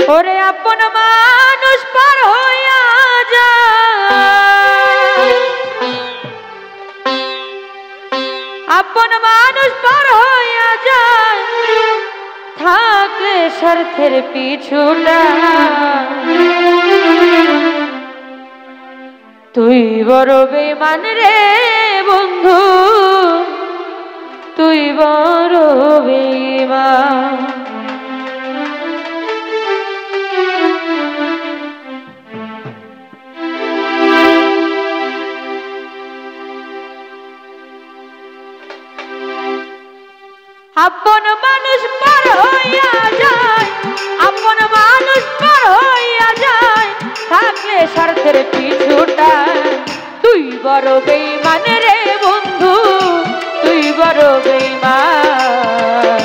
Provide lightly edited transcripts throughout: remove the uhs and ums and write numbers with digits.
ওরে আপন মানুষ পার হইয়া যায়, আপন মানুষ পার হইয়া যায়, থাকলে স্বার্থের পিছুটা। তুই বড় বেঈমান রে বন্ধু, তুই বড় বেঈমান। আপন মানুষ পার হইয়া যায়, আপন মানুষ পার হইয়া যায়, থাকলে স্বার্থের পিছুটা। তুই বড় বেঈমান রে বন্ধু, তুই বড় বেঈমান,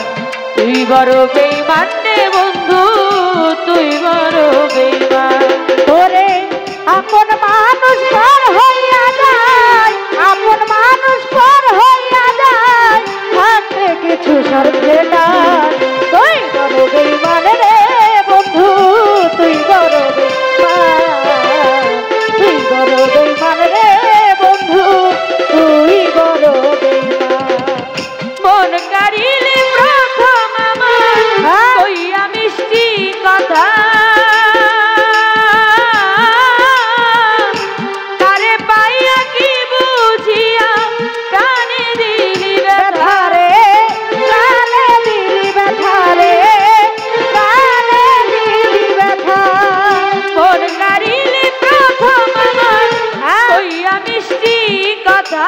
তুই বড় বেঈমান রে বন্ধু, তুই বড় বেঈমান। ওরে আপন মানুষ পার হইয়া যায়, আপন মানুষ পার হইয়া যায়, থাকলে কিছু স্বার্থে নাই। তুই বড় বেঈমান রে বন্ধু, তুই বড় বেঈমান, তুই বড় বেঈমান রে বন্ধু, তুই বড় বেঈমান। মন কারিলে প্রথম আমার কইয়া মিষ্টি কথা, তারে পাইয়া কি বুঝিয়া প্রাণে দিলি ব্যথা রে, প্রাণে দিলি ব্যথা রে, প্রাণে দিলি ব্যথা। মন কারিলে প্রথম আমার কইয়া মিষ্টি কথা,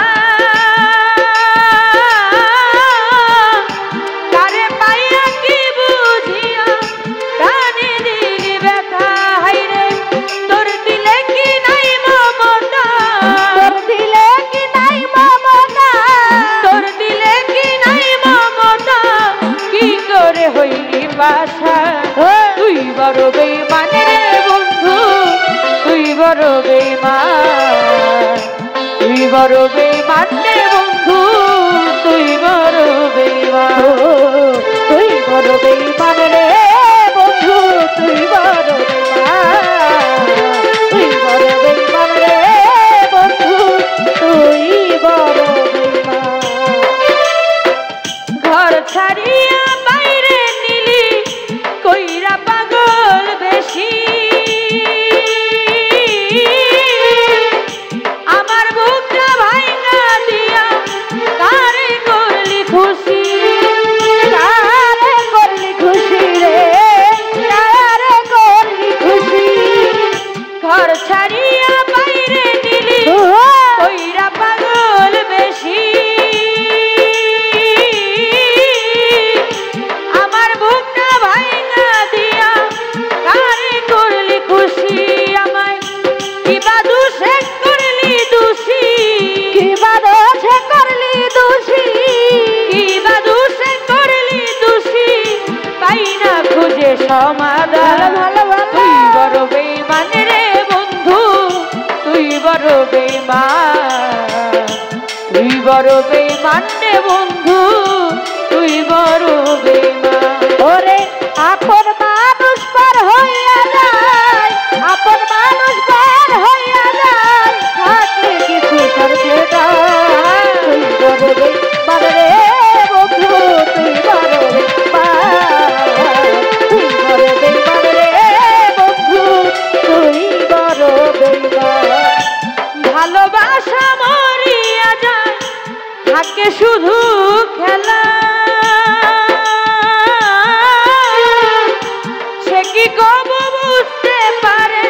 তারে পাইয়া কি বুঝিয়া প্রাণে দিলি ব্যথা। হাইরে তোর দিলে কি নাই মমতা, তোর দিলে কি নাই মমতা, তোর দিলে কি নাই মমতা, কি করে হইলি বাসা। তুই বড় বেঈমান রে বন্ধু, তুই বড় বেঈমান, তুই বড় বেঈমান রে বন্ধু, তুই বড় বেঈমান। তুই বড় বেঈমান রে বন্ধু, তুই বড় বেঈমান, তুই বড় বেঈমান রে বন্ধু, তুই বড় বেঈমান। ঘর ছাড়িয়া বাইরে নিলি কইরা পাগল বেশি, আমার বুকটা ভাঙা দিয়া কারে করলি খুশি, কারে করলি খুশি রে, কারে করলি খুশি। ঘর ছাড়িয়া বাইরে নিলি কইরা পাগল বেশি, আমার বুকটা ভাঙা দিয়া কারে করলি খুশি। আমায় কিবা দোষে করলি দোষী, কিবা দোষে করলি দোষী, কিবা দোষে করলি দোষী, পাই না খুঁজে সমাধান। ভালো ভালো তুই বড় বেঈমান রে বন্ধু, তুই বড় বেঈমান, তুই বড় বেঈমান রে বন্ধু, তুই বড় বেঈমান। ওরে আপন মানুষ পার হইয়া যায়, আপন মানুষ পার হইয়া যায়, থাকলে কিছু স্বার্থে নাই। তুই বড় বেঈমান রে বন্ধু, তুই বড় বেঈমান, তুই বড় বেঈমান রে বন্ধু, তুই বড় বেঈমান। ভালোবাসা মরিয়া যায়, থাকে শুধু খেলা, সে কি কব বুঝতে পারে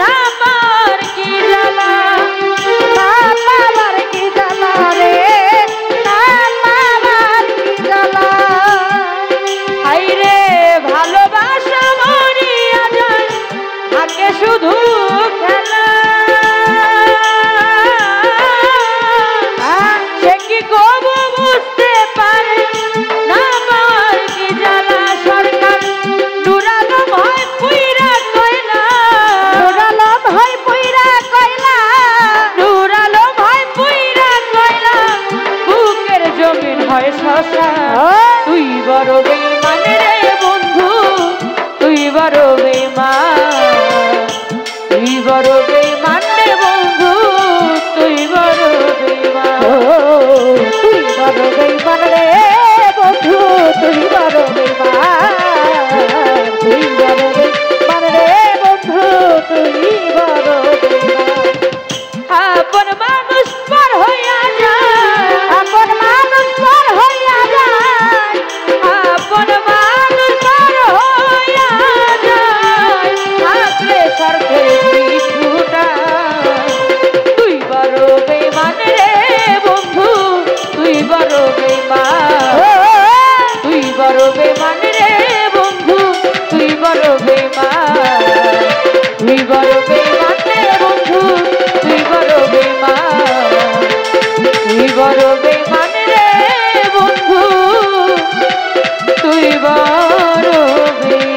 না পার কি জ্বালা, না পাবার কি জ্বালা রে, না পাবার কি জ্বালা। হাইরে ভালোবাসা মরিয়া যায়, থাকে শুধু খেলা, সে কি কব বুঝতে পারে না পার কি জ্বালা। সরকার ডুরালো ভয় পুইরা কয়লা, ডুরালো ভয় পুইরা কয়লা, ডুরালো ভয় পুইরা কয়লা, বুকের জমিন হয় শশা। তুই বড় বেঈমান রে বন্ধু, তুই বড় বেইমান তুই বড় বেইমান রে বন্ধু তুই বড় বেইমান আপন মানুষ পর হইয়া যায় আপন মানুষ পর হইয়া যায় আপন মানুষ পর হইয়া যায় থাকলে স্বার্থের পিছুটা তুই বড় বেইমান রে বন্ধু তুই বড় বেইমান তুই বড় বেইমান রে বন্ধু তুই বড় বেইমান তুই বড় বেইমান রে বন্ধু তুই বড় বেইমান তুই বড় বেইমান রে বন্ধু তুই বড় বেইমান